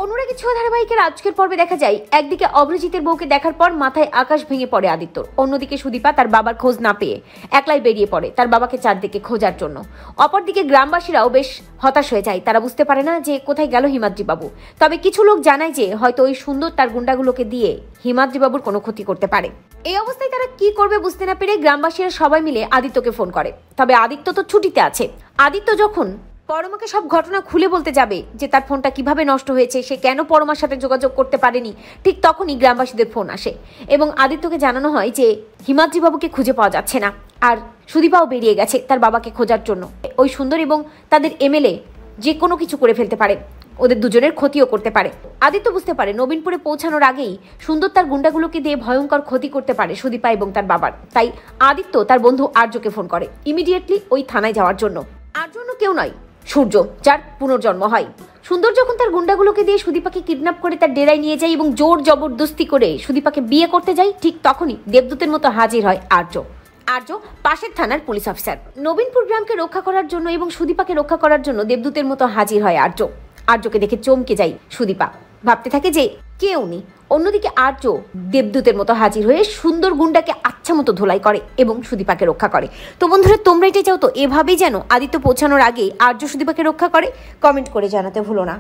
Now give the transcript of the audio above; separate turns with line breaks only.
অনুরাগী ছোঁয়া ধারাবাহিকের আজকের পর্বে দেখা যায় একদিকে অভিজিতের বউকে দেখার পর মাথায় আকাশ ভেঙে পড়ে আদিত্যর, অন্যদিকে সুদীপা তার বাবার খোঁজ না পেয়ে একলাই বেরিয়ে পড়ে তার বাবাকে চারদিকে খোঁজার জন্য। অপরদিকে গ্রামবাসীরাও বেশ হতাশ হয়ে যায়, তারা বুঝতে পারে না যে কোথায় গেল হিমাদ্রি বাবু। তবে কিছু লোক জানায় যে হয়তো ওই সুন্দর তার গুন্ডাগুলোকে দিয়ে হিমাদ্রি বাবুর কোনো ক্ষতি করতে পারে। এই অবস্থায় তারা কি করবে বুঝতে না পেরে গ্রামবাসীরা সবাই মিলে আদিত্যকে ফোন করে। তবে আদিত্য তো ছুটিতে আছে। আদিত্য যখন পরমাকে সব ঘটনা খুলে বলতে যাবে যে তার ফোনটা কিভাবে নষ্ট হয়েছে, সে কেন পরমার সাথে যোগাযোগ করতে পারেনি, ঠিক তখনই গ্রামবাসীদের ফোন আসে এবং আদিত্যকে জানানো হয় যে হিমাদ্রি বাবুকে খুঁজে পাওয়া যাচ্ছে না, আর সুদীপাও বেরিয়ে গেছে তার বাবাকে খোঁজার জন্য। ওই সুন্দর এবং তাদের এমএলএ যে কোনো কিছু করে ফেলতে পারে, ওদের দুজনের ক্ষতিও করতে পারে। আদিত্য বুঝতে পারে নবীনপুরে পৌঁছানোর আগেই সুন্দর তার গুন্ডাগুলোকে দিয়ে ভয়ঙ্কর ক্ষতি করতে পারে সুদীপা এবং তার বাবার। তাই আদিত্য তার বন্ধু আর্যকে ফোন করে ইমিডিয়েটলি ওই থানায় যাওয়ার জন্য। আর জন্য কেউ নয়, সূর্য, যার পুনর্জন্ম হয়। সুন্দর যখন তার গুন্ডাগুলোকে দিয়ে সুদীপাকে কিডন্যাপ করে তার ডেরায় নিয়ে যায় এবং জোর জবরদস্তি করে সুদীপাকে বিয়ে করতে যায়, ঠিক তখনই দেবদূতের মতো হাজির হয় আর্য। আর্য পাশের থানার পুলিশ অফিসার। নবীনপুর গ্রামকে রক্ষা করার জন্য এবং সুদীপাকে রক্ষা করার জন্য দেবদূতের মতো হাজির হয় আর্য। আর্যকে দেখে চমকে যায় সুদীপা, ভাবতে থাকে যে কেউ নেই। অন্যদিকে আর্য দেবদূতের মতো হাজির হয়ে সুন্দর গুন্ডাকে আচ্ছা মতো ধোলাই করে এবং সুদীপাকে রক্ষা করে। তো বন্ধুরা, তোমরা এটা চাও তো এভাবেই যেন আদিত্য পৌঁছানোর আগে আর্য সুদীপাকে রক্ষা করে? কমেন্ট করে জানাতে ভুলো না।